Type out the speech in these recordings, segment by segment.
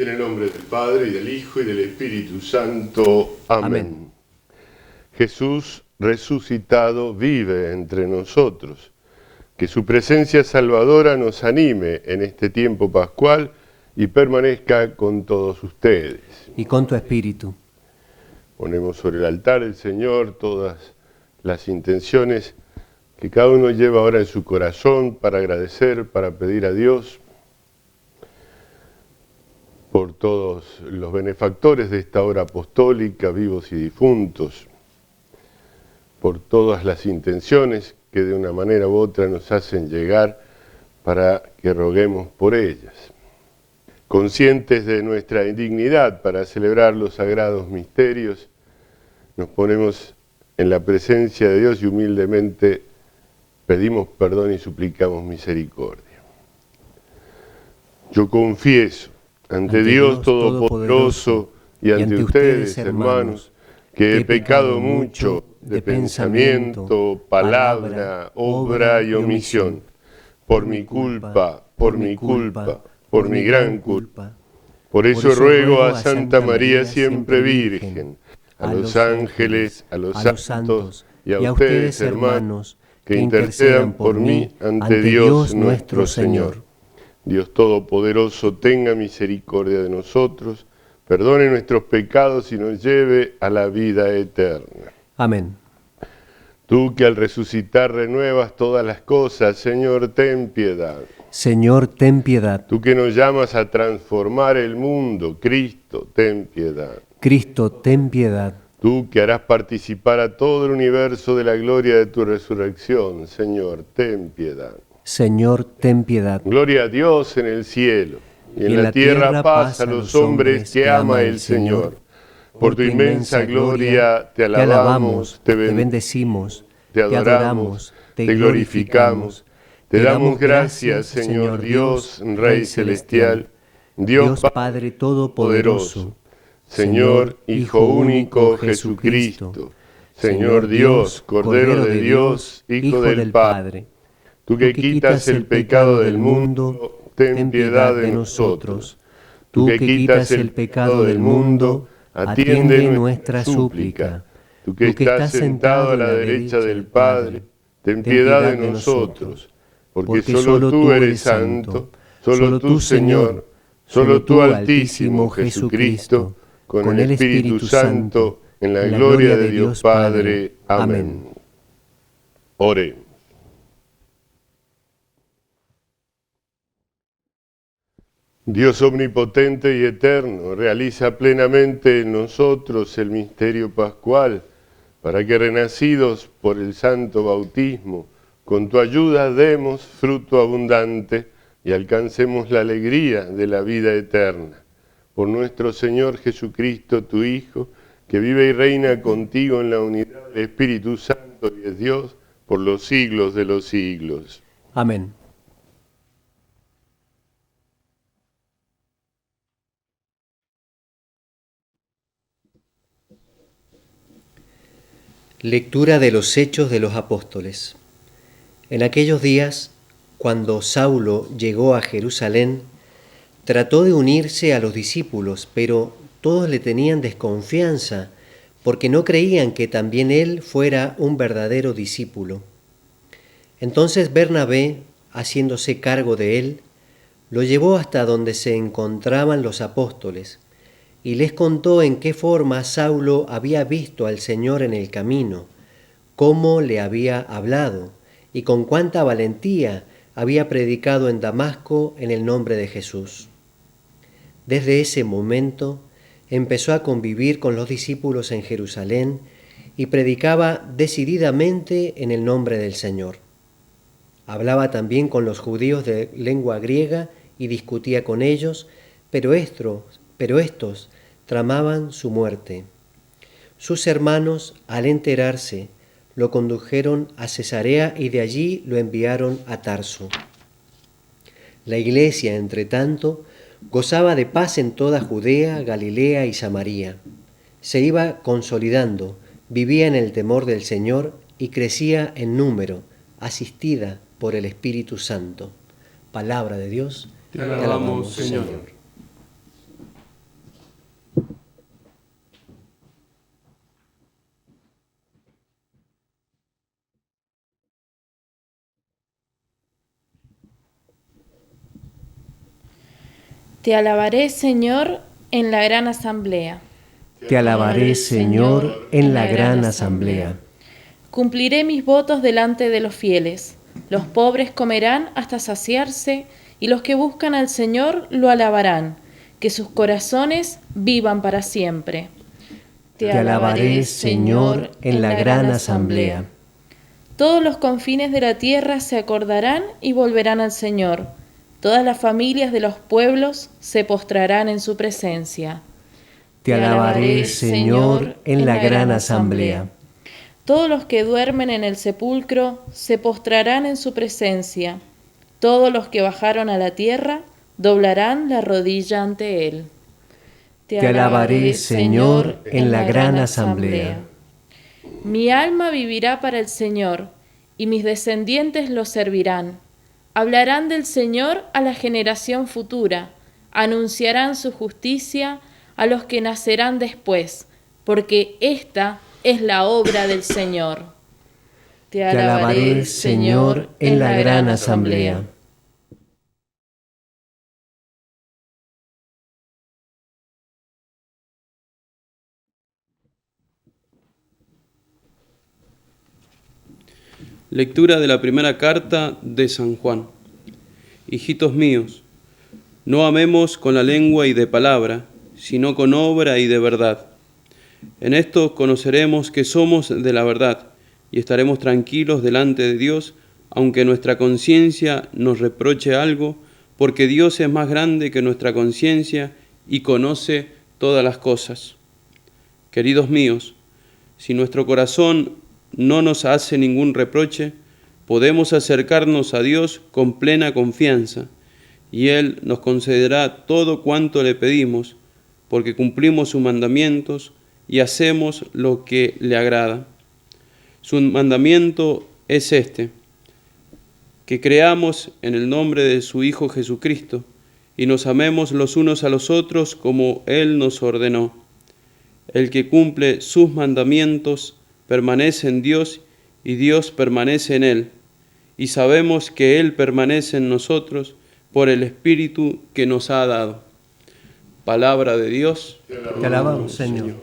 En el nombre del Padre, y del Hijo, y del Espíritu Santo. Amén. Amén. Jesús resucitado vive entre nosotros. Que su presencia salvadora nos anime en este tiempo pascual y permanezca con todos ustedes. Y con tu espíritu. Ponemos sobre el altar del Señor todas las intenciones que cada uno lleva ahora en su corazón para agradecer, para pedir a Dios por todos los benefactores de esta obra apostólica, vivos y difuntos, por todas las intenciones que de una manera u otra nos hacen llegar para que roguemos por ellas. Conscientes de nuestra indignidad para celebrar los sagrados misterios, nos ponemos en la presencia de Dios y humildemente pedimos perdón y suplicamos misericordia. Yo confieso ante Dios Todopoderoso y ante ustedes, hermanos, que he pecado mucho de pensamiento, palabra, obra y omisión, por mi culpa, por mi gran culpa. Por eso ruego a Santa María siempre Virgen, a los ángeles, a los santos y a ustedes, hermanos, que intercedan por mí ante Dios nuestro Señor. Dios Todopoderoso tenga misericordia de nosotros, perdone nuestros pecados y nos lleve a la vida eterna. Amén. Tú que al resucitar renuevas todas las cosas, Señor, ten piedad. Señor, ten piedad. Tú que nos llamas a transformar el mundo, Cristo, ten piedad. Cristo, ten piedad. Tú que harás participar a todo el universo de la gloria de tu resurrección, Señor, ten piedad. Señor, ten piedad. Gloria a Dios en el cielo, y en la tierra paz a los hombres que ama el Señor. Por tu inmensa gloria te alabamos, te bendecimos, te adoramos, te glorificamos. Te damos gracias, Señor Dios, Rey celestial, Dios Padre todopoderoso, Señor Hijo único Jesucristo, Señor Dios, Cordero de Dios, Hijo del Padre. Tú que quitas el pecado del mundo, ten piedad de nosotros. Tú que quitas el pecado del mundo, atiende nuestra súplica. Tú que estás sentado a la derecha del Padre, ten piedad de nosotros. Porque solo tú eres santo, solo tú, Señor, solo tú, Altísimo Jesucristo, con el Espíritu Santo, en la gloria de Dios Padre. Amén. Oremos. Dios omnipotente y eterno, realiza plenamente en nosotros el misterio pascual, para que renacidos por el santo bautismo, con tu ayuda demos fruto abundante y alcancemos la alegría de la vida eterna. Por nuestro Señor Jesucristo, tu Hijo, que vive y reina contigo en la unidad del Espíritu Santo y es Dios por los siglos de los siglos. Amén. Lectura de los Hechos de los Apóstoles. En aquellos días, cuando Saulo llegó a Jerusalén, trató de unirse a los discípulos, pero todos le tenían desconfianza, porque no creían que también él fuera un verdadero discípulo. Entonces Bernabé, haciéndose cargo de él, lo llevó hasta donde se encontraban los apóstoles, y les contó en qué forma Saulo había visto al Señor en el camino, cómo le había hablado, y con cuánta valentía había predicado en Damasco en el nombre de Jesús. Desde ese momento empezó a convivir con los discípulos en Jerusalén y predicaba decididamente en el nombre del Señor. Hablaba también con los judíos de lengua griega y discutía con ellos, pero estos tramaban su muerte. Sus hermanos, al enterarse, lo condujeron a Cesarea y de allí lo enviaron a Tarso. La iglesia, entre tanto, gozaba de paz en toda Judea, Galilea y Samaria. Se iba consolidando, vivía en el temor del Señor y crecía en número, asistida por el Espíritu Santo. Palabra de Dios. Te alabamos, Señor. Te alabaré, Señor, en la gran asamblea. Te alabaré, Señor, en la gran asamblea. Cumpliré mis votos delante de los fieles. Los pobres comerán hasta saciarse, y los que buscan al Señor lo alabarán. Que sus corazones vivan para siempre. Te alabaré, Señor, en la gran asamblea. Todos los confines de la tierra se acordarán y volverán al Señor. Todas las familias de los pueblos se postrarán en su presencia. Te alabaré, Señor, en la gran asamblea. Todos los que duermen en el sepulcro se postrarán en su presencia. Todos los que bajaron a la tierra doblarán la rodilla ante él. Te alabaré, Señor, en la gran asamblea. Mi alma vivirá para el Señor, y mis descendientes lo servirán. Hablarán del Señor a la generación futura, anunciarán su justicia a los que nacerán después, porque esta es la obra del Señor. Te alabaré, Señor, en la gran asamblea. Lectura de la primera carta de San Juan. Hijitos míos, no amemos con la lengua y de palabra, sino con obra y de verdad. En esto conoceremos que somos de la verdad y estaremos tranquilos delante de Dios, aunque nuestra conciencia nos reproche algo, porque Dios es más grande que nuestra conciencia y conoce todas las cosas. Queridos míos, si nuestro corazón no nos hace ningún reproche, podemos acercarnos a Dios con plena confianza, y Él nos concederá todo cuanto le pedimos, porque cumplimos sus mandamientos y hacemos lo que le agrada. Su mandamiento es este: que creamos en el nombre de su Hijo Jesucristo y nos amemos los unos a los otros como Él nos ordenó. El que cumple sus mandamientos permanece en Dios y Dios permanece en él, y sabemos que Él permanece en nosotros por el Espíritu que nos ha dado. Palabra de Dios. Te alabamos, Señor.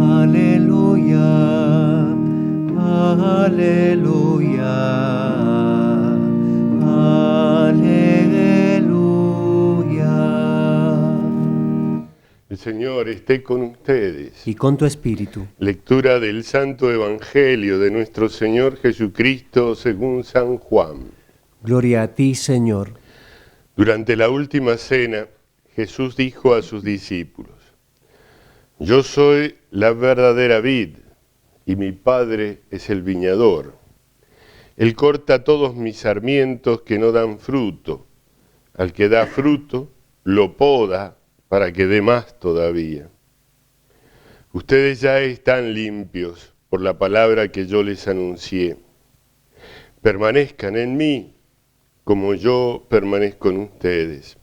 Aleluya, aleluya, aleluya. El Señor esté con ustedes. Y con tu espíritu. Lectura del Santo Evangelio de nuestro Señor Jesucristo según San Juan. Gloria a ti, Señor. Durante la última cena, Jesús dijo a sus discípulos: Yo soy la verdadera vid, y mi Padre es el viñador. Él corta todos mis sarmientos que no dan fruto. Al que da fruto, lo poda para que dé más todavía. Ustedes ya están limpios por la palabra que yo les anuncié. Permanezcan en mí, como yo permanezco en ustedes.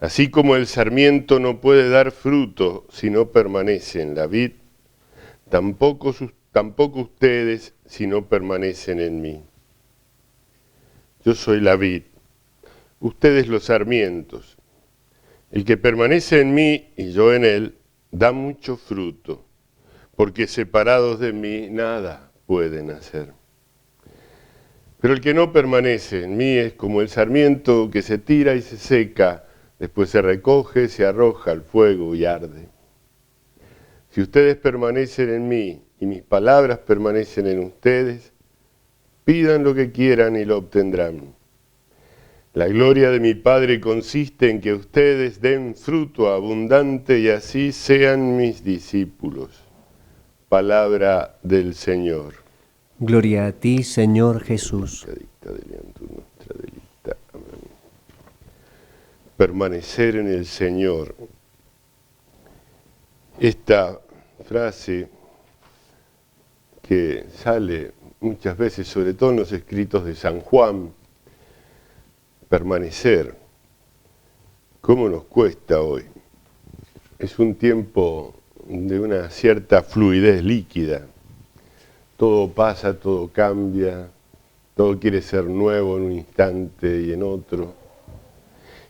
Así como el sarmiento no puede dar fruto si no permanece en la vid, tampoco ustedes si no permanecen en mí. Yo soy la vid, ustedes los sarmientos. El que permanece en mí y yo en él, da mucho fruto, porque separados de mí nada pueden hacer. Pero el que no permanece en mí es como el sarmiento que se tira y se seca, después se recoge, se arroja al fuego y arde. Si ustedes permanecen en mí y mis palabras permanecen en ustedes, pidan lo que quieran y lo obtendrán. La gloria de mi Padre consiste en que ustedes den fruto abundante y así sean mis discípulos. Palabra del Señor. Gloria a ti, Señor Jesús. Permanecer en el Señor. Esta frase que sale muchas veces, sobre todo en los escritos de San Juan, permanecer. ¿Cómo nos cuesta hoy? Es un tiempo de una cierta fluidez líquida. Todo pasa, todo cambia, todo quiere ser nuevo en un instante y en otro.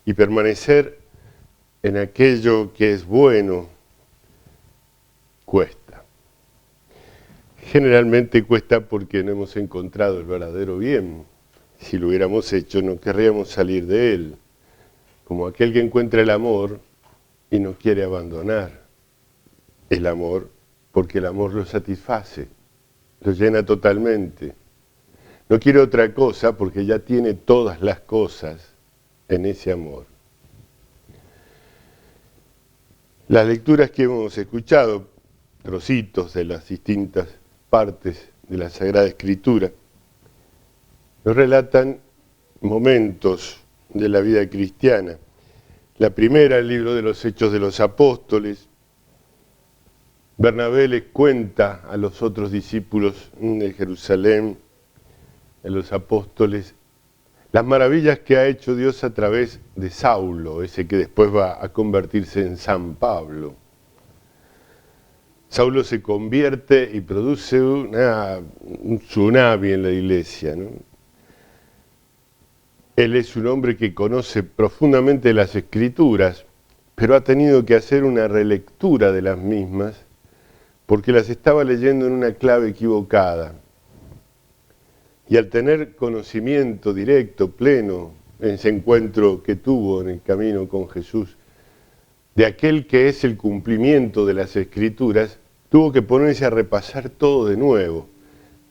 Y permanecer en aquello que es bueno cuesta. Generalmente cuesta porque no hemos encontrado el verdadero bien. Si lo hubiéramos hecho, no querríamos salir de él. Como aquel que encuentra el amor y no quiere abandonar el amor, porque el amor lo satisface, lo llena totalmente. No quiere otra cosa porque ya tiene todas las cosas en ese amor. Las lecturas que hemos escuchado, trocitos de las distintas partes de la Sagrada Escritura, nos relatan momentos de la vida cristiana. La primera, el libro de los Hechos de los Apóstoles. Bernabé les cuenta a los otros discípulos de Jerusalén, a los apóstoles, las maravillas que ha hecho Dios a través de Saulo, ese que después va a convertirse en San Pablo. Saulo se convierte y produce un tsunami en la iglesia, ¿no? Él es un hombre que conoce profundamente las Escrituras, pero ha tenido que hacer una relectura de las mismas porque las estaba leyendo en una clave equivocada. Y al tener conocimiento directo, pleno, en ese encuentro que tuvo en el camino con Jesús, de aquel que es el cumplimiento de las Escrituras, tuvo que ponerse a repasar todo de nuevo.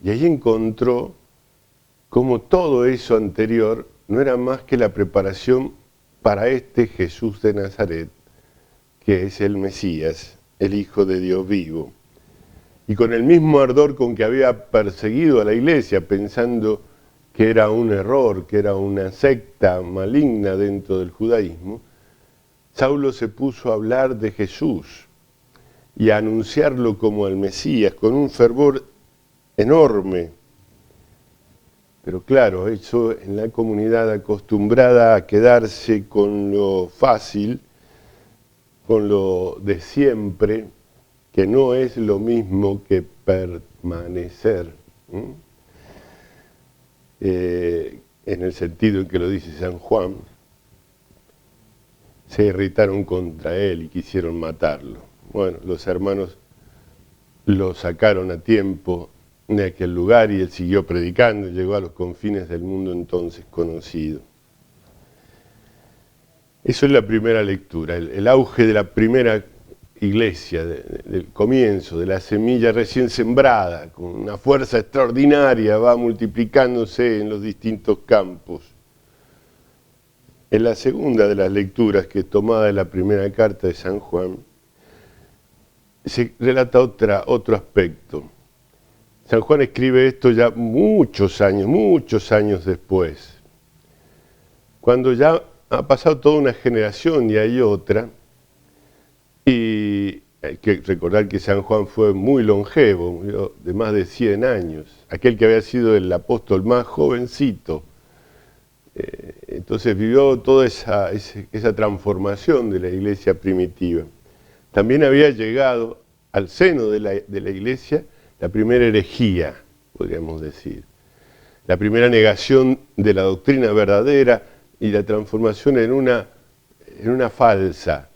Y ahí encontró cómo todo eso anterior no era más que la preparación para este Jesús de Nazaret, que es el Mesías, el Hijo de Dios vivo. Y con el mismo ardor con que había perseguido a la iglesia, pensando que era un error, que era una secta maligna dentro del judaísmo, Saulo se puso a hablar de Jesús y a anunciarlo como el Mesías, con un fervor enorme. Pero claro, eso en la comunidad acostumbrada a quedarse con lo fácil, con lo de siempre, que no es lo mismo que permanecer, en el sentido en que lo dice San Juan, se irritaron contra él y quisieron matarlo. Bueno, los hermanos lo sacaron a tiempo de aquel lugar y él siguió predicando y llegó a los confines del mundo entonces conocido. Eso es la primera lectura, el auge de la primera iglesia, del comienzo, de la semilla recién sembrada, con una fuerza extraordinaria, va multiplicándose en los distintos campos. En la segunda de las lecturas, que es tomada de la primera carta de San Juan, se relata otro aspecto. San Juan escribe esto ya muchos años después, cuando ya ha pasado toda una generación y hay otra. Y hay que recordar que San Juan fue muy longevo, murió de más de 100 años, aquel que había sido el apóstol más jovencito. Entonces vivió toda esa transformación de la iglesia primitiva. También había llegado al seno de la iglesia la primera herejía, podríamos decir, la primera negación de la doctrina verdadera y la transformación en una falsa.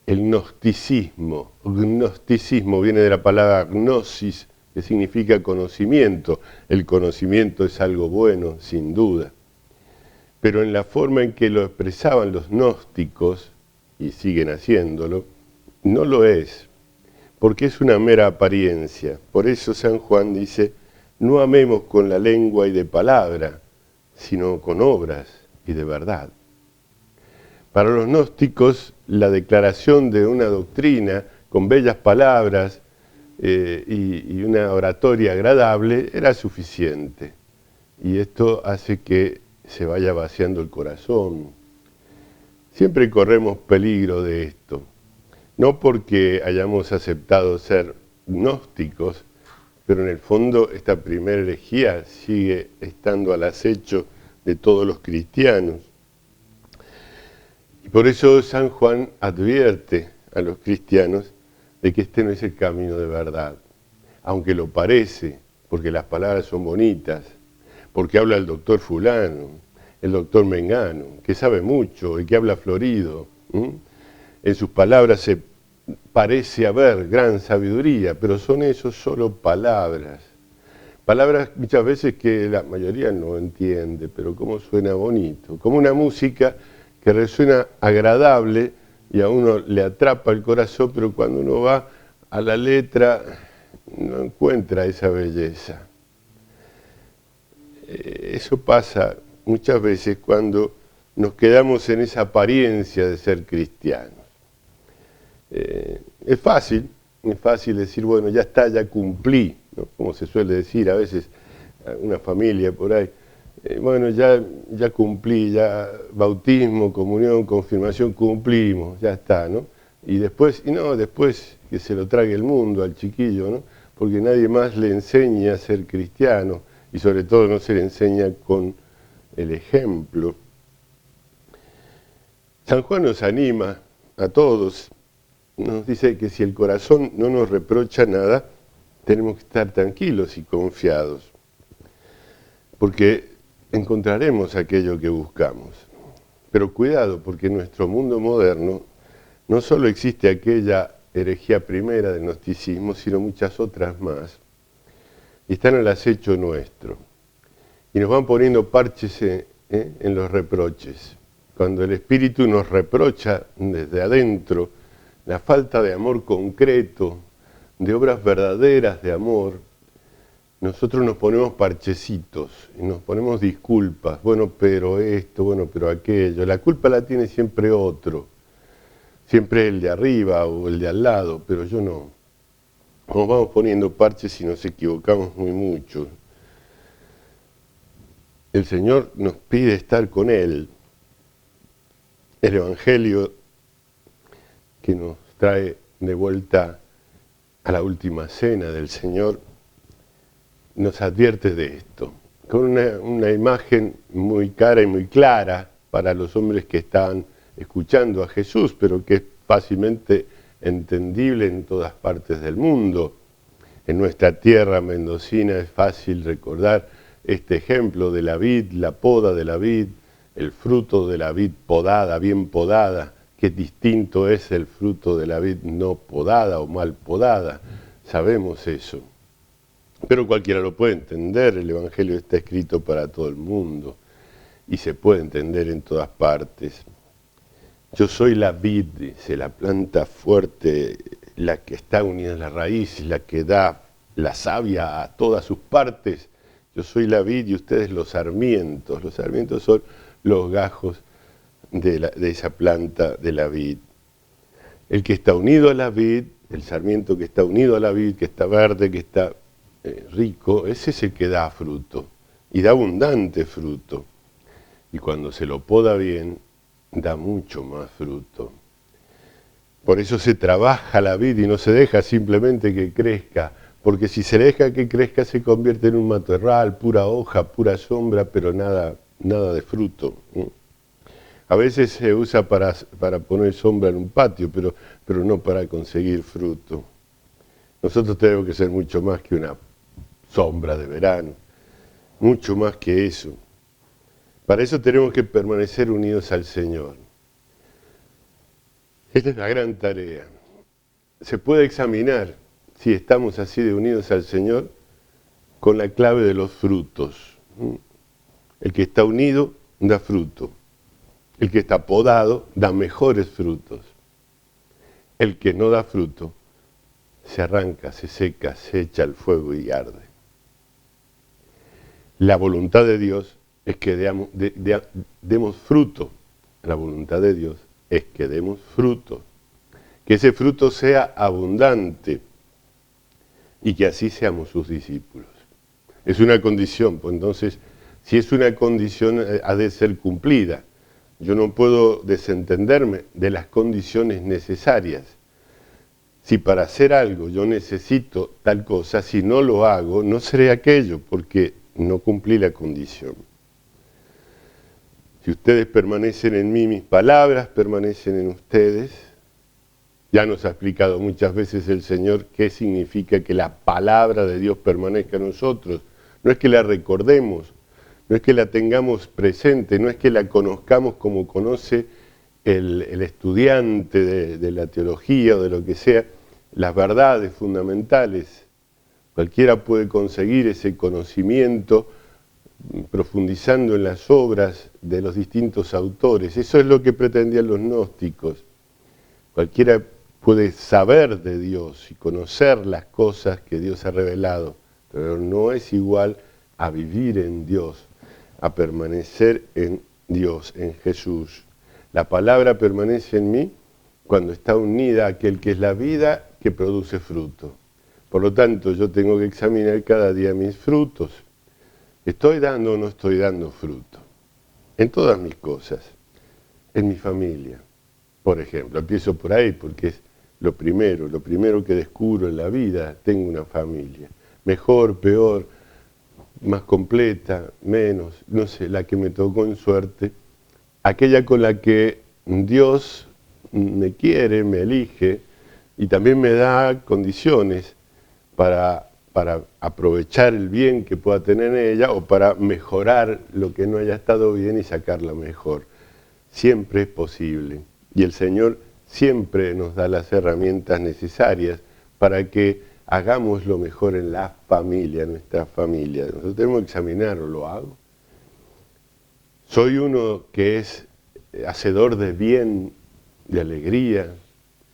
El gnosticismo. Gnosticismo viene de la palabra gnosis, que significa conocimiento. El conocimiento es algo bueno, sin duda. Pero en la forma en que lo expresaban los gnósticos, y siguen haciéndolo, no lo es, porque es una mera apariencia. Por eso San Juan dice, no amemos con la lengua y de palabra, sino con obras y de verdad. Para los gnósticos, la declaración de una doctrina con bellas palabras y una oratoria agradable era suficiente. Y esto hace que se vaya vaciando el corazón. Siempre corremos peligro de esto. No porque hayamos aceptado ser gnósticos, pero en el fondo esta primera herejía sigue estando al acecho de todos los cristianos. Y por eso San Juan advierte a los cristianos de que este no es el camino de verdad, aunque lo parece, porque las palabras son bonitas, porque habla el doctor fulano, el doctor Mengano, que sabe mucho y que habla florido. En sus palabras se parece haber gran sabiduría, pero son esos solo palabras. Palabras muchas veces que la mayoría no entiende, pero cómo suena bonito, como una música que resuena agradable y a uno le atrapa el corazón, pero cuando uno va a la letra no encuentra esa belleza. Eso pasa muchas veces cuando nos quedamos en esa apariencia de ser cristianos. Es fácil decir, bueno, ya está, ya cumplí, ¿no? Como se suele decir a veces, una familia por ahí, bueno, ya cumplí, ya bautismo, comunión, confirmación, cumplimos, ya está, ¿no? Y después que se lo trague el mundo al chiquillo, ¿no? Porque nadie más le enseña a ser cristiano, y sobre todo no se le enseña con el ejemplo. San Juan nos anima a todos, nos dice que si el corazón no nos reprocha nada, tenemos que estar tranquilos y confiados, porque encontraremos aquello que buscamos. Pero cuidado, porque en nuestro mundo moderno no solo existe aquella herejía primera del gnosticismo, sino muchas otras más, y están al acecho nuestro, y nos van poniendo parches en los reproches. Cuando el Espíritu nos reprocha desde adentro la falta de amor concreto, de obras verdaderas de amor, nosotros nos ponemos parchecitos y nos ponemos disculpas. Bueno, pero esto, bueno, pero aquello. La culpa la tiene siempre otro. Siempre el de arriba o el de al lado, pero yo no. Nos vamos poniendo parches y nos equivocamos muy mucho. El Señor nos pide estar con Él. El Evangelio que nos trae de vuelta a la última cena del Señor nos advierte de esto, con una imagen muy cara y muy clara para los hombres que estaban escuchando a Jesús, pero que es fácilmente entendible en todas partes del mundo. En nuestra tierra mendocina es fácil recordar este ejemplo de la vid, la poda de la vid, el fruto de la vid podada, bien podada. Qué distinto es el fruto de la vid no podada o mal podada. Sabemos eso. Pero cualquiera lo puede entender, el Evangelio está escrito para todo el mundo y se puede entender en todas partes. Yo soy la vid, dice, la planta fuerte, la que está unida a la raíz, la que da la savia a todas sus partes. Yo soy la vid y ustedes los sarmientos. Los sarmientos son los gajos de esa planta de la vid. El que está unido a la vid, el sarmiento que está unido a la vid, que está verde, que está rico, ese es el que da fruto, y da abundante fruto. Y cuando se lo poda bien, da mucho más fruto. Por eso se trabaja la vid y no se deja simplemente que crezca, porque si se deja que crezca se convierte en un matorral, pura hoja, pura sombra, pero nada de fruto. A veces se usa para poner sombra en un patio, pero no para conseguir fruto. Nosotros tenemos que ser mucho más que una sombra de verano, mucho más que eso. Para eso tenemos que permanecer unidos al Señor. Esta es la gran tarea. Se puede examinar si estamos así de unidos al Señor con la clave de los frutos. El que está unido da fruto. El que está podado da mejores frutos. El que no da fruto se arranca, se seca, se echa al fuego y arde. La voluntad de Dios es que demos fruto. La voluntad de Dios es que demos fruto. Que ese fruto sea abundante y que así seamos sus discípulos. Es una condición, pues entonces, si es una condición, ha de ser cumplida. Yo no puedo desentenderme de las condiciones necesarias. Si para hacer algo yo necesito tal cosa, si no lo hago, no seré aquello, porque no cumplí la condición. Si ustedes permanecen en mí, mis palabras permanecen en ustedes. Ya nos ha explicado muchas veces el Señor qué significa que la palabra de Dios permanezca en nosotros. No es que la recordemos, no es que la tengamos presente, no es que la conozcamos como conoce el estudiante de la teología o de lo que sea, las verdades fundamentales. Cualquiera puede conseguir ese conocimiento profundizando en las obras de los distintos autores. Eso es lo que pretendían los gnósticos. Cualquiera puede saber de Dios y conocer las cosas que Dios ha revelado, pero no es igual a vivir en Dios, a permanecer en Dios, en Jesús. La palabra permanece en mí cuando está unida a aquel que es la vida que produce fruto. Por lo tanto, yo tengo que examinar cada día mis frutos. ¿Estoy dando o no estoy dando fruto? En todas mis cosas. En mi familia, por ejemplo. Empiezo por ahí porque es lo primero que descubro en la vida. Tengo una familia. Mejor, peor, más completa, menos, no sé, la que me tocó en suerte. Aquella con la que Dios me quiere, me elige y también me da condiciones para aprovechar el bien que pueda tener en ella o para mejorar lo que no haya estado bien y sacarla mejor. Siempre es posible. Y el Señor siempre nos da las herramientas necesarias para que hagamos lo mejor en la familia, en nuestra familia. Nosotros tenemos que examinarlo, ¿lo hago? ¿Soy uno que es hacedor de bien, de alegría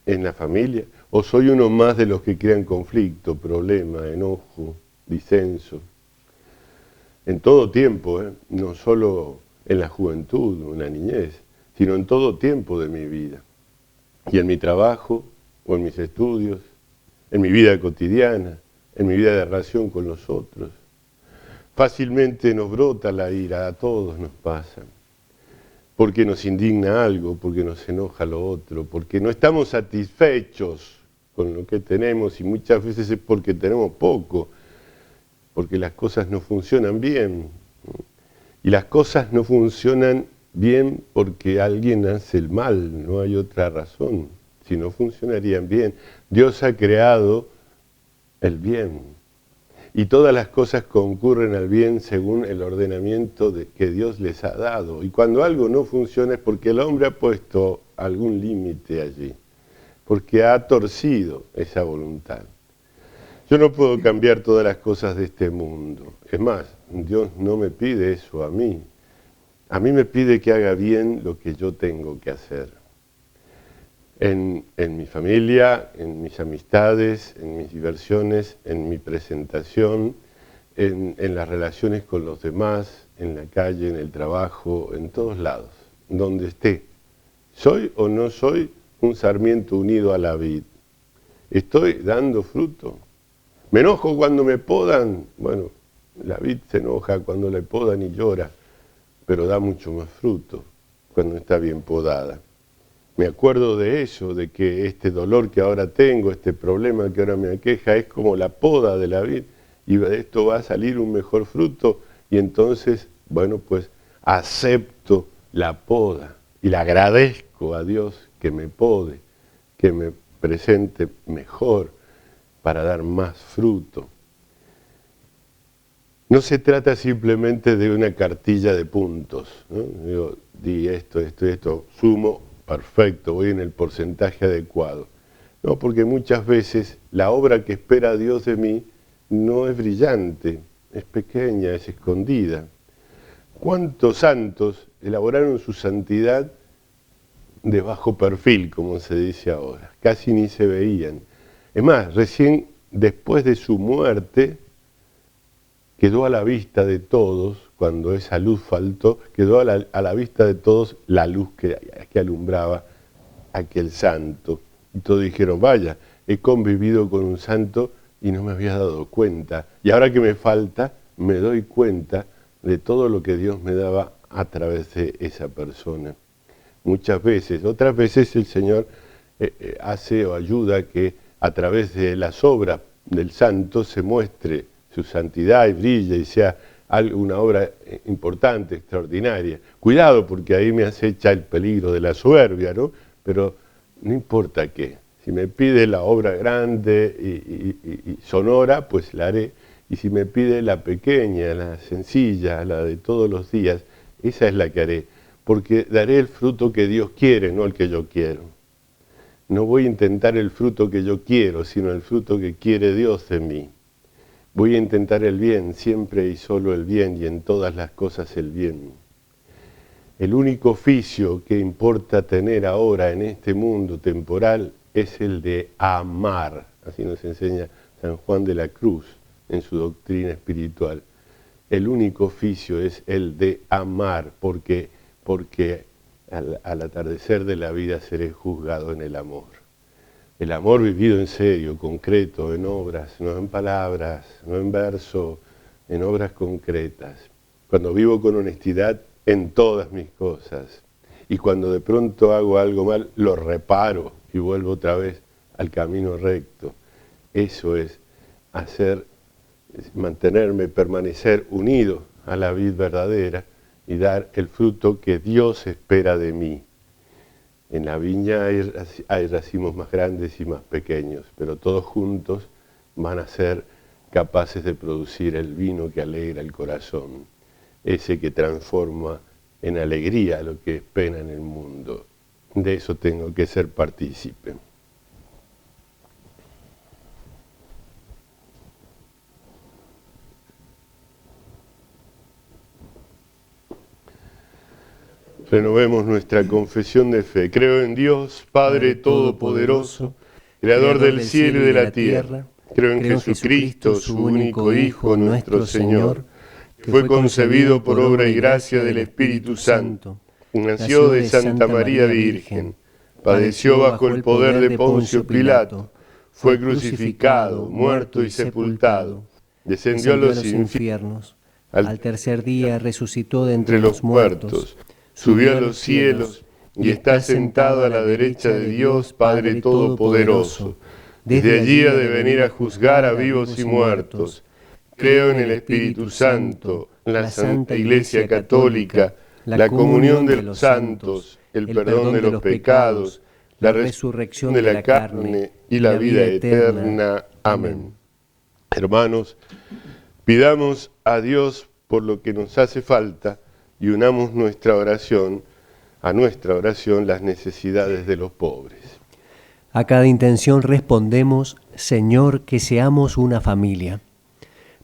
en la familia? ¿O soy uno más de los que crean conflicto, problema, enojo, disenso? En todo tiempo, no solo en la juventud o en la niñez, sino en todo tiempo de mi vida. Y en mi trabajo, o en mis estudios, en mi vida cotidiana, en mi vida de relación con los otros. Fácilmente nos brota la ira, a todos nos pasa. Porque nos indigna algo, porque nos enoja lo otro, porque no estamos satisfechos con lo que tenemos y muchas veces es porque tenemos poco, porque las cosas no funcionan bien. Y las cosas no funcionan bien porque alguien hace el mal, no hay otra razón, si no funcionarían bien. Dios ha creado el bien y todas las cosas concurren al bien según el ordenamiento que Dios les ha dado. Y cuando algo no funciona es porque el hombre ha puesto algún límite allí, porque ha torcido esa voluntad. Yo no puedo cambiar todas las cosas de este mundo. Es más, Dios no me pide eso a mí. A mí me pide que haga bien lo que yo tengo que hacer. En mi familia, en mis amistades, en mis diversiones, en mi presentación, en las relaciones con los demás, en la calle, en el trabajo, en todos lados, donde esté. ¿Soy o no soy un sarmiento unido a la vid? ¿Estoy dando fruto? ¿Me enojo cuando me podan? Bueno, la vid se enoja cuando le podan y llora, pero da mucho más fruto cuando está bien podada. Me acuerdo de eso, de que este dolor que ahora tengo, este problema que ahora me aqueja, es como la poda de la vid, y de esto va a salir un mejor fruto, y entonces, bueno, pues acepto la poda, y le agradezco a Dios que me pode, que me presente mejor, para dar más fruto. No se trata simplemente de una cartilla de puntos, ¿no? Digo, di esto, sumo, perfecto, voy en el porcentaje adecuado. No, porque muchas veces la obra que espera Dios de mí no es brillante, es pequeña, es escondida. ¿Cuántos santos elaboraron su santidad de bajo perfil, como se dice ahora? Casi ni se veían. Es más, recién después de su muerte, quedó a la vista de todos, cuando esa luz faltó, quedó a la vista de todos la luz que alumbraba aquel santo. Y todos dijeron, vaya, he convivido con un santo y no me había dado cuenta. Y ahora que me falta, me doy cuenta de todo lo que Dios me daba a través de esa persona. Muchas veces, otras veces el Señor hace o ayuda que a través de las obras del santo se muestre su santidad y brille y sea una obra importante, extraordinaria. Cuidado, porque ahí me acecha el peligro de la soberbia, ¿no? Pero no importa qué. Si me pide la obra grande y sonora, pues la haré. Y si me pide la pequeña, la sencilla, la de todos los días, esa es la que haré, porque daré el fruto que Dios quiere, no el que yo quiero. No voy a intentar el fruto que yo quiero, sino el fruto que quiere Dios de mí. Voy a intentar el bien, siempre y solo el bien, y en todas las cosas el bien. El único oficio que importa tener ahora en este mundo temporal es el de amar. Así nos enseña San Juan de la Cruz en su doctrina espiritual. El único oficio es el de amar, porque al atardecer de la vida seré juzgado en el amor. El amor vivido en serio, concreto, en obras, no en palabras, no en verso, en obras concretas. Cuando vivo con honestidad en todas mis cosas, y cuando de pronto hago algo mal, lo reparo y vuelvo otra vez al camino recto. Eso es mantenerme, permanecer unido a la vid verdadera y dar el fruto que Dios espera de mí. En la viña hay racimos más grandes y más pequeños, pero todos juntos van a ser capaces de producir el vino que alegra el corazón, ese que transforma en alegría lo que es pena en el mundo. De eso tengo que ser partícipe. Renovemos nuestra confesión de fe. Creo en Dios, Padre Todopoderoso, Creador del cielo y de la tierra. Creo en Jesucristo, su único Hijo, nuestro Señor, que fue concebido por obra y gracia del Espíritu Santo. Nació de Santa María Virgen, padeció bajo el poder de Poncio Pilato, fue crucificado, muerto y sepultado, descendió a los infiernos, al tercer día resucitó de entre los muertos, subió a los cielos y está sentado a la derecha de Dios, Padre Todopoderoso. Desde allí ha de venir a juzgar a vivos y muertos. Creo en el Espíritu Santo, la Santa Iglesia Católica, la comunión de los santos, el perdón de los pecados, la resurrección de la carne y la vida eterna. Amén. Hermanos, pidamos a Dios por lo que nos hace falta y unamos a nuestra oración las necesidades de los pobres. A cada intención respondemos, Señor, que seamos una familia.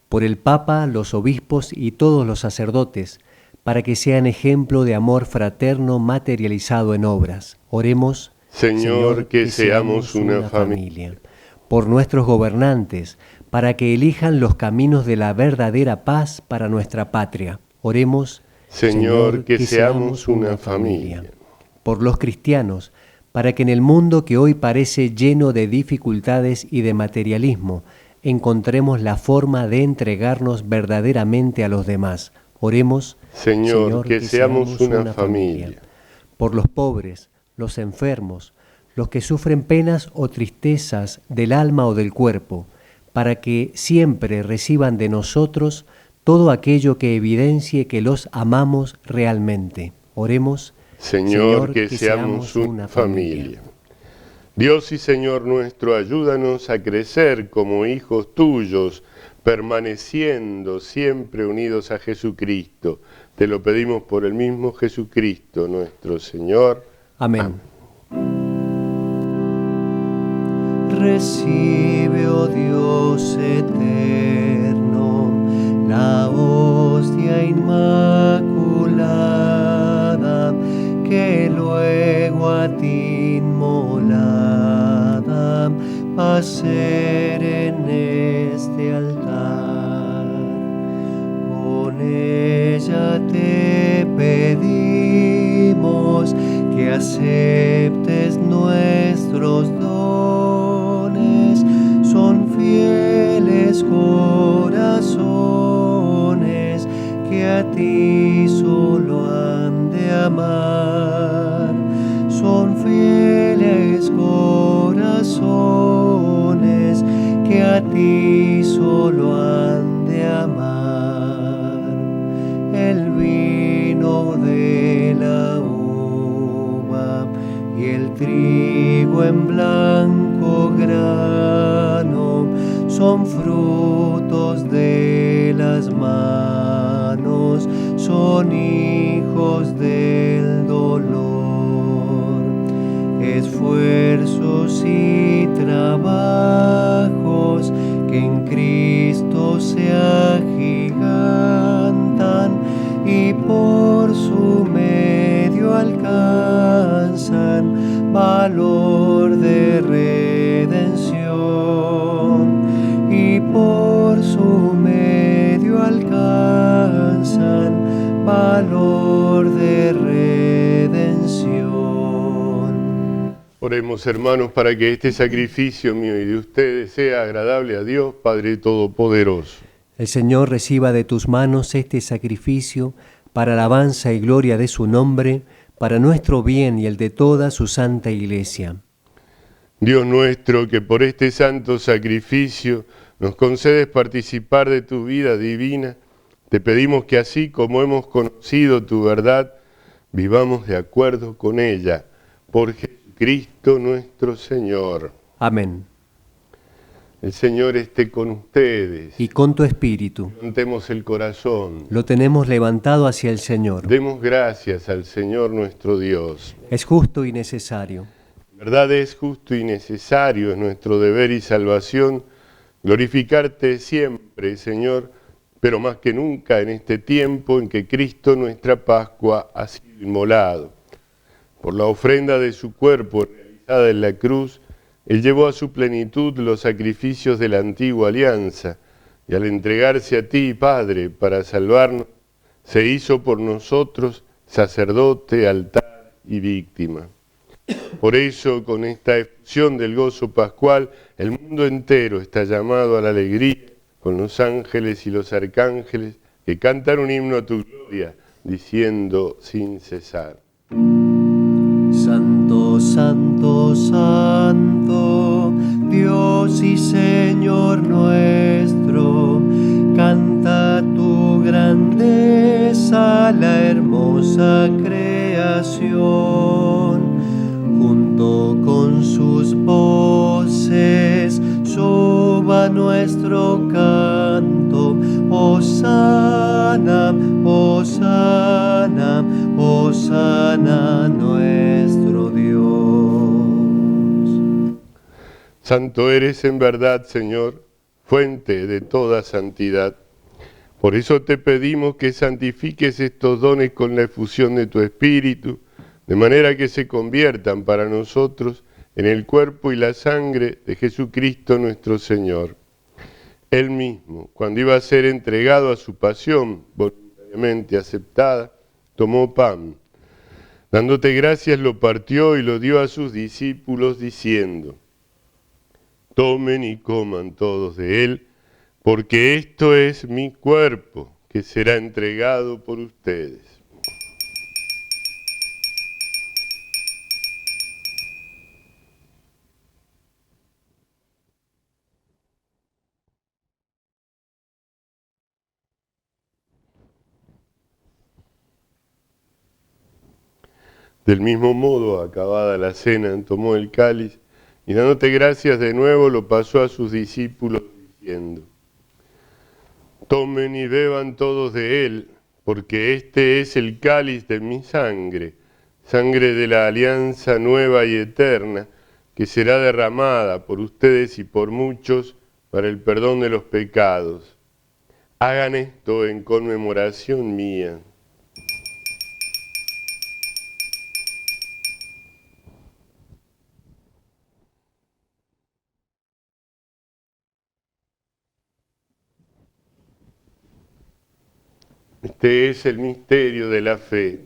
Por el Papa, los obispos y todos los sacerdotes, para que sean ejemplo de amor fraterno materializado en obras. Oremos, Señor, que seamos una familia. Por nuestros gobernantes, para que elijan los caminos de la verdadera paz para nuestra patria. Oremos, Señor, que seamos una familia. Por los cristianos, para que en el mundo que hoy parece lleno de dificultades y de materialismo, encontremos la forma de entregarnos verdaderamente a los demás. Oremos, Señor, que seamos una familia. Por los pobres, los enfermos, los que sufren penas o tristezas del alma o del cuerpo, para que siempre reciban de nosotros todo aquello que evidencie que los amamos realmente. Oremos, Señor, que seamos una familia. Dios y Señor nuestro, ayúdanos a crecer como hijos tuyos, permaneciendo siempre unidos a Jesucristo. Te lo pedimos por el mismo Jesucristo, nuestro Señor. Amén. Recibe, oh Dios eterno, la hostia inmaculada, que luego a ti inmolada va a ser en este altar. Con ella te pedimos que aceptes nuestros dones, son fieles corazones que a ti solo han de amar, son fieles corazones que a ti solo han de amar. El vino de la uva y el trigo en blanco grano son frutos de las manos, son hijos del dolor, esfuerzos y trabajos que en Cristo se agigantan y por su medio alcanzan valor de redención, y por su medio alcanzan valor de redención. Oremos, hermanos, para que este sacrificio mío y de ustedes sea agradable a Dios, Padre Todopoderoso. El Señor reciba de tus manos este sacrificio para alabanza y gloria de su nombre, para nuestro bien y el de toda su santa Iglesia. Dios nuestro, que por este santo sacrificio nos concedes participar de tu vida divina, te pedimos que así como hemos conocido tu verdad, vivamos de acuerdo con ella, por Jesucristo nuestro Señor. Amén. El Señor esté con ustedes. Y con tu espíritu. Levantemos el corazón. Lo tenemos levantado hacia el Señor. Demos gracias al Señor nuestro Dios. Es justo y necesario. En verdad es justo y necesario, es nuestro deber y salvación, glorificarte siempre, Señor, pero más que nunca en este tiempo en que Cristo, nuestra Pascua, ha sido inmolado. Por la ofrenda de su cuerpo realizada en la cruz, Él llevó a su plenitud los sacrificios de la antigua alianza, y al entregarse a ti, Padre, para salvarnos, se hizo por nosotros sacerdote, altar y víctima. Por eso, con esta efusión del gozo pascual, el mundo entero está llamado a la alegría, con los ángeles y los arcángeles que cantan un himno a tu gloria, diciendo sin cesar: Santo, santo, santo, Dios y Señor nuestro, canta tu grandeza, la hermosa creación. Junto con sus voces suba nuestro canto, Hosana, Hosana, Hosana nuestro Dios. Santo eres en verdad, Señor, fuente de toda santidad. Por eso te pedimos que santifiques estos dones con la efusión de tu Espíritu, de manera que se conviertan para nosotros en el cuerpo y la sangre de Jesucristo nuestro Señor. Él mismo, cuando iba a ser entregado a su pasión voluntariamente aceptada, tomó pan. Dándote gracias, lo partió y lo dio a sus discípulos, diciendo: tomen y coman todos de él, porque esto es mi cuerpo, que será entregado por ustedes. Del mismo modo, acabada la cena, tomó el cáliz y dándote gracias de nuevo, lo pasó a sus discípulos diciendo: tomen y beban todos de él, porque este es el cáliz de mi sangre, sangre de la alianza nueva y eterna, que será derramada por ustedes y por muchos para el perdón de los pecados. Hagan esto en conmemoración mía. Este es el misterio de la fe.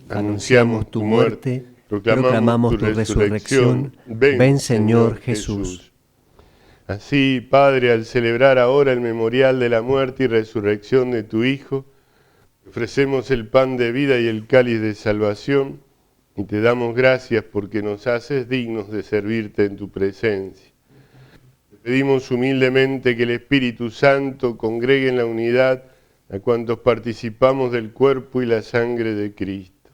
Anunciamos tu muerte, proclamamos tu resurrección. Ven, Señor Jesús. Así, Padre, al celebrar ahora el memorial de la muerte y resurrección de tu Hijo, ofrecemos el pan de vida y el cáliz de salvación, y te damos gracias porque nos haces dignos de servirte en tu presencia. Te pedimos humildemente que el Espíritu Santo congregue en la unidad a cuantos participamos del cuerpo y la sangre de Cristo.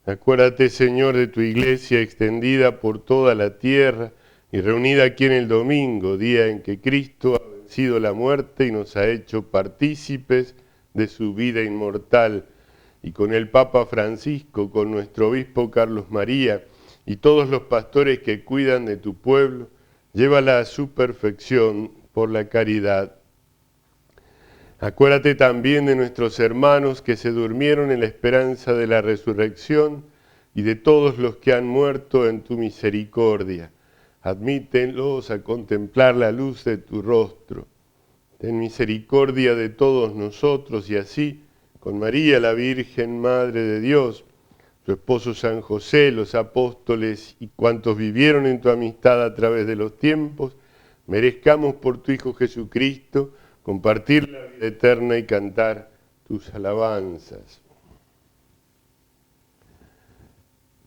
Acuérdate, Señor, de tu iglesia extendida por toda la tierra y reunida aquí en el domingo, día en que Cristo ha vencido la muerte y nos ha hecho partícipes de su vida inmortal, y con el Papa Francisco, con nuestro obispo Carlos María y todos los pastores que cuidan de tu pueblo, llévala a su perfección por la caridad. Acuérdate también de nuestros hermanos que se durmieron en la esperanza de la resurrección y de todos los que han muerto en tu misericordia. Admítelos a contemplar la luz de tu rostro. Ten misericordia de todos nosotros y así, con María la Virgen, Madre de Dios, tu esposo San José, los apóstoles y cuantos vivieron en tu amistad a través de los tiempos, merezcamos por tu Hijo Jesucristo compartir la vida eterna y cantar tus alabanzas.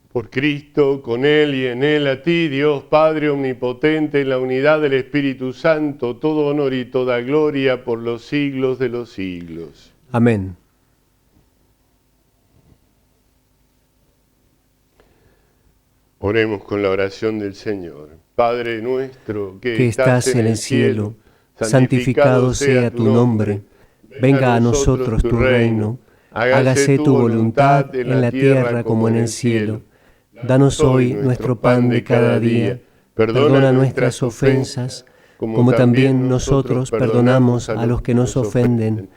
Por Cristo, con Él y en Él, a ti, Dios Padre Omnipotente, en la unidad del Espíritu Santo, todo honor y toda gloria por los siglos de los siglos. Amén. Oremos con la oración del Señor. Padre nuestro, que estás en el cielo, santificado sea tu nombre. Venga a nosotros tu reino. Hágase tu voluntad en la tierra como en el cielo. Danos hoy nuestro pan de cada día. Perdona nuestras ofensas, como también nosotros perdonamos a los que nos ofenden.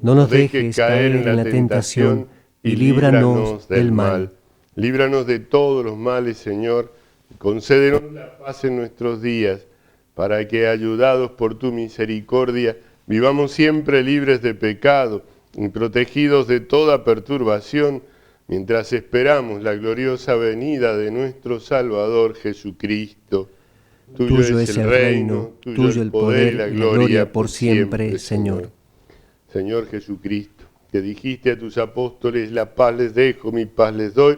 No nos dejes caer en la tentación y líbranos del mal. Líbranos de todos los males, Señor, y concédenos la paz en nuestros días, para que, ayudados por tu misericordia, vivamos siempre libres de pecado y protegidos de toda perturbación, mientras esperamos la gloriosa venida de nuestro Salvador Jesucristo. Tuyo es el reino, tuyo el poder y la gloria por siempre, Señor. Señor Jesucristo, que dijiste a tus apóstoles, la paz les dejo, mi paz les doy,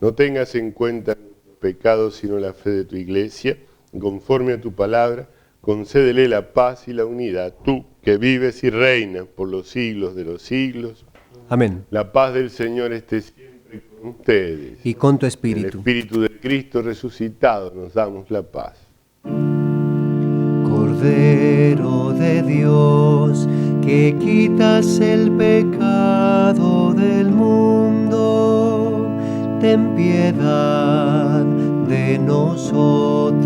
no tengas en cuenta nuestros pecados, sino la fe de tu Iglesia. Conforme a tu palabra, concédele la paz y la unidad, tú que vives y reinas por los siglos de los siglos. Amén. La paz del Señor esté siempre con ustedes. Y con tu En espíritu. el Espíritu de Cristo resucitado nos damos la paz. Cordero de Dios, que quitas el pecado del mundo, ten piedad de nosotros.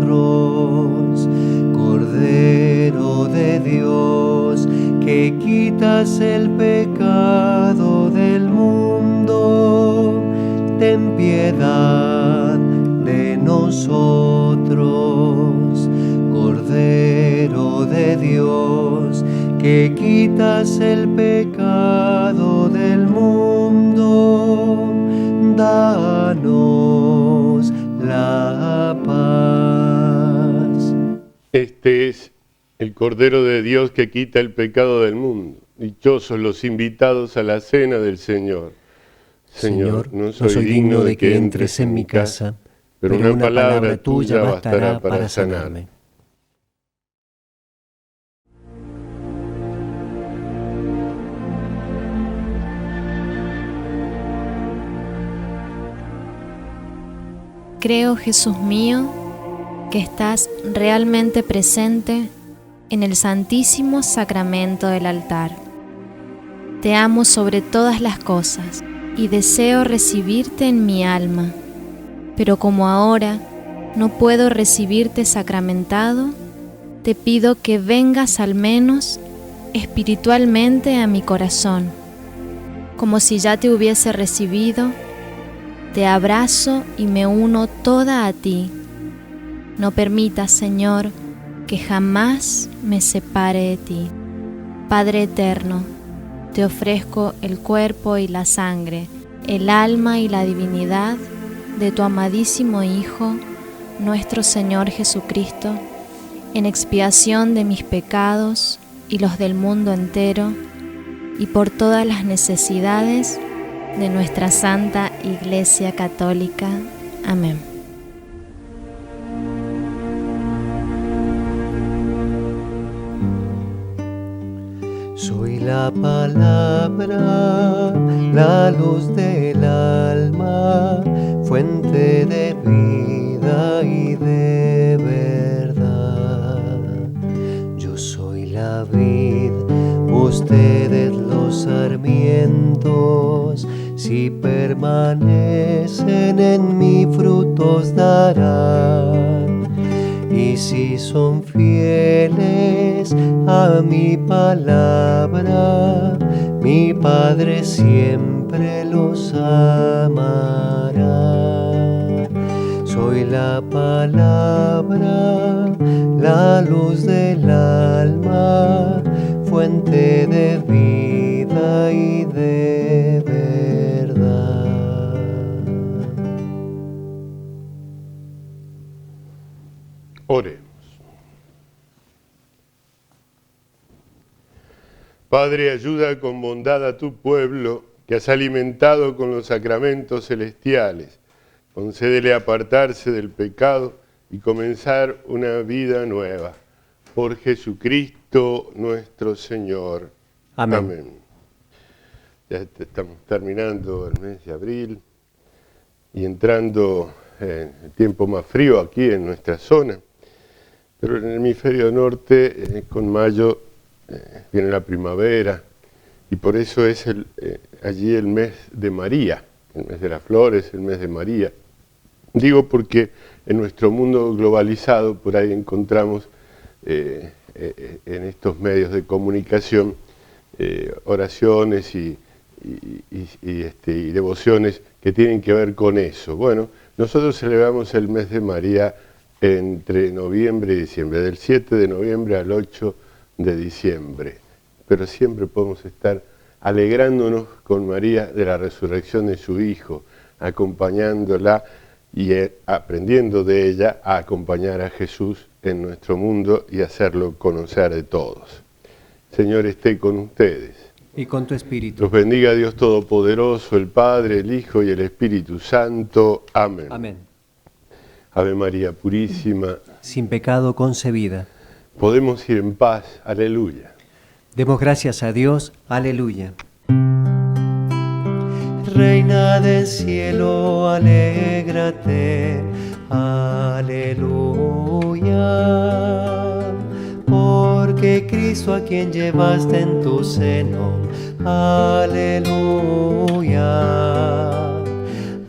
Cordero de Dios, que quitas el pecado del mundo, ten piedad de nosotros. Cordero de Dios, que quitas el pecado del mundo, danos la paz. Este es el Cordero de Dios que quita el pecado del mundo. Dichosos los invitados a la cena del Señor. Señor, no soy digno de que entres en mi casa, pero una palabra tuya bastará para sanarme. Creo, Jesús mío, que estás realmente presente en el Santísimo Sacramento del altar. Te amo sobre todas las cosas y deseo recibirte en mi alma, pero como ahora no puedo recibirte sacramentado, te pido que vengas al menos espiritualmente a mi corazón, como si ya te hubiese recibido. Te abrazo y me uno toda a ti. No permitas, Señor, que jamás me separe de ti. Padre eterno, te ofrezco el cuerpo y la sangre, el alma y la divinidad de tu amadísimo Hijo, nuestro Señor Jesucristo, en expiación de mis pecados y los del mundo entero, y por todas las necesidades de nuestra Santa Iglesia Católica. Amén. Soy la palabra, la luz del alma, fuente de vida y de verdad. si permanecen en mí frutos darán, y si son fieles a mi palabra, mi Padre siempre los amará. Soy la palabra, la luz del alma, fuente de vida y de verdad. Oremos. Padre, ayuda con bondad a tu pueblo que has alimentado con los sacramentos celestiales. Concédele apartarse del pecado y comenzar una vida nueva. Por Jesucristo nuestro Señor. Amén. Amén. Ya estamos terminando el mes de abril y entrando en el tiempo más frío aquí en nuestra zona. Pero en el hemisferio norte, con mayo, viene la primavera y por eso es allí el mes de María, el mes de las flores, el mes de María. Digo porque en nuestro mundo globalizado por ahí encontramos en estos medios de comunicación oraciones y devociones que tienen que ver con eso. Bueno, nosotros celebramos el mes de María entre noviembre y diciembre, del 7 de noviembre al 8 de diciembre, pero siempre podemos estar alegrándonos con María de la resurrección de su Hijo, acompañándola y aprendiendo de ella a acompañar a Jesús en nuestro mundo y hacerlo conocer de todos. Señor, esté con ustedes. Y con tu espíritu. Los bendiga Dios Todopoderoso, el Padre, el Hijo y el Espíritu Santo. Amén. Amén. Ave María Purísima, sin pecado concebida. Podemos ir en paz. Aleluya. Demos gracias a Dios. Aleluya. Reina del cielo, alégrate, aleluya, porque Cristo a quien llevaste en tu seno, aleluya,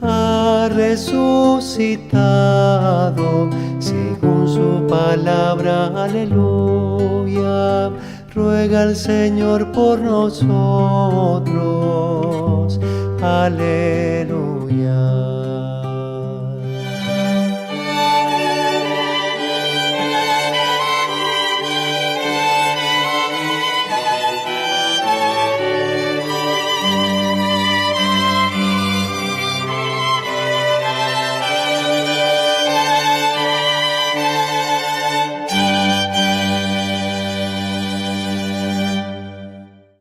ha resucitado según su palabra, aleluya, ruega al Señor por nosotros. Aleluya.